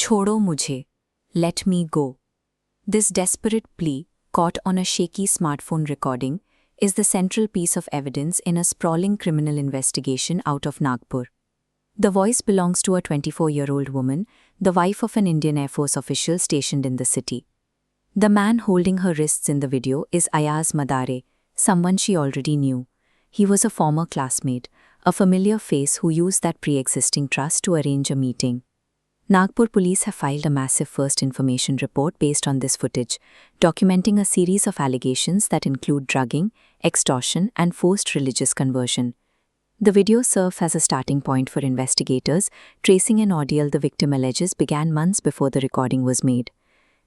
Chodo mujhe. Let me go. This desperate plea, caught on a shaky smartphone recording, is the central piece of evidence in a sprawling criminal investigation out of Nagpur. The voice belongs to a 24-year-old woman, the wife of an Indian Air Force official stationed in the city. The man holding her wrists in the video is Ayaz Madare, someone she already knew. He was a former classmate, a familiar face who used that pre-existing trust to arrange a meeting. Nagpur police have filed a massive first information report based on this footage, documenting a series of allegations that include drugging, extortion, and forced religious conversion. The video serves as a starting point for investigators, tracing an ordeal the victim alleges began months before the recording was made.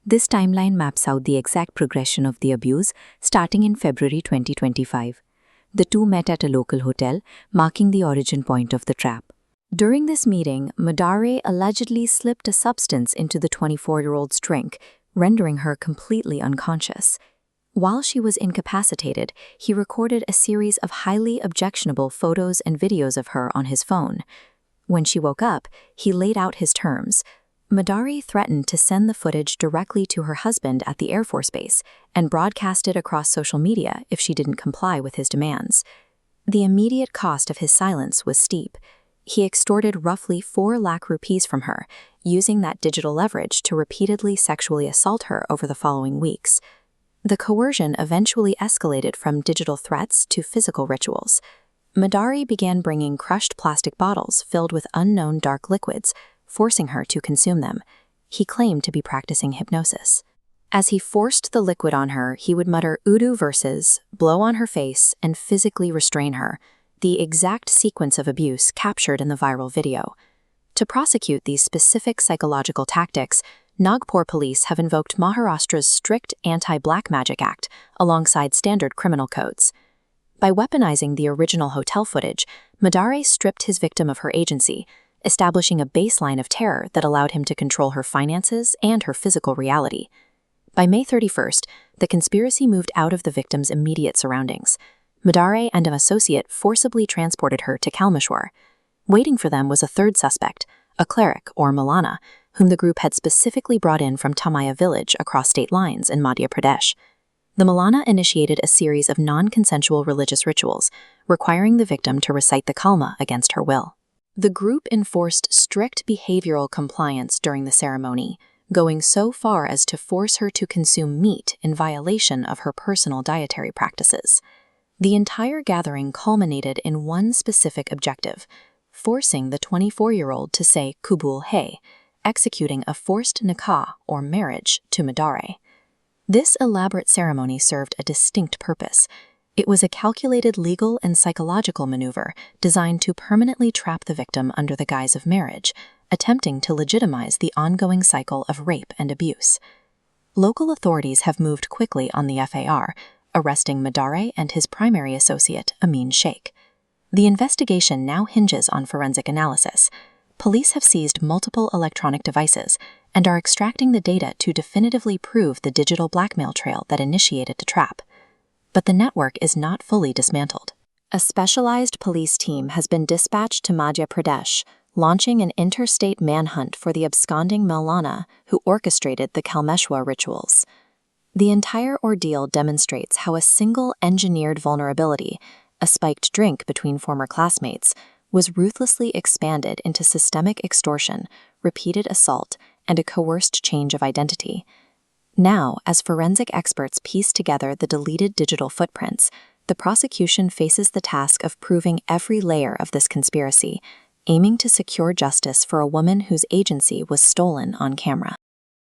This timeline maps out the exact progression of the abuse, starting in February 2025. The two met at a local hotel, marking the origin point of the trap. During this meeting, Madare allegedly slipped a substance into the 24-year-old's drink, rendering her completely unconscious. While she was incapacitated, he recorded a series of highly objectionable photos and videos of her on his phone. When she woke up, he laid out his terms. Madare threatened to send the footage directly to her husband at the Air Force Base and broadcast it across social media if she didn't comply with his demands. The immediate cost of his silence was steep. He extorted roughly 4 lakh rupees from her, using that digital leverage to repeatedly sexually assault her over the following weeks. The coercion eventually escalated from digital threats to physical rituals. Madare began bringing crushed plastic bottles filled with unknown dark liquids, forcing her to consume them. He claimed to be practicing hypnosis. As he forced the liquid on her, he would mutter Urdu verses, blow on her face, and physically restrain her, the exact sequence of abuse captured in the viral video. To prosecute these specific psychological tactics, Nagpur police have invoked Maharashtra's strict Anti-Black Magic Act alongside standard criminal codes. By weaponizing the original hotel footage, Madare stripped his victim of her agency, establishing a baseline of terror that allowed him to control her finances and her physical reality. By May 31st, the conspiracy moved out of the victim's immediate surroundings. Madare and an associate forcibly transported her to Kalmeshwar. Waiting for them was a third suspect, a cleric or Malana, whom the group had specifically brought in from Tamaya village across state lines in Madhya Pradesh. The Malana initiated a series of non-consensual religious rituals, requiring the victim to recite the Kalma against her will. The group enforced strict behavioral compliance during the ceremony, going so far as to force her to consume meat in violation of her personal dietary practices. The entire gathering culminated in one specific objective, forcing the 24-year-old to say Kubul Hai, executing a forced nikah or marriage to Madare. This elaborate ceremony served a distinct purpose. It was a calculated legal and psychological maneuver designed to permanently trap the victim under the guise of marriage, attempting to legitimize the ongoing cycle of rape and abuse. Local authorities have moved quickly on the FAR, arresting Madare and his primary associate, Amin Sheikh. The investigation now hinges on forensic analysis. Police have seized multiple electronic devices and are extracting the data to definitively prove the digital blackmail trail that initiated the trap. But the network is not fully dismantled. A specialized police team has been dispatched to Madhya Pradesh, launching an interstate manhunt for the absconding Maulana who orchestrated the Kalmeshwar rituals. The entire ordeal demonstrates how a single engineered vulnerability, a spiked drink between former classmates, was ruthlessly expanded into systemic extortion, repeated assault, and a coerced change of identity. Now, as forensic experts piece together the deleted digital footprints, the prosecution faces the task of proving every layer of this conspiracy, aiming to secure justice for a woman whose agency was stolen on camera.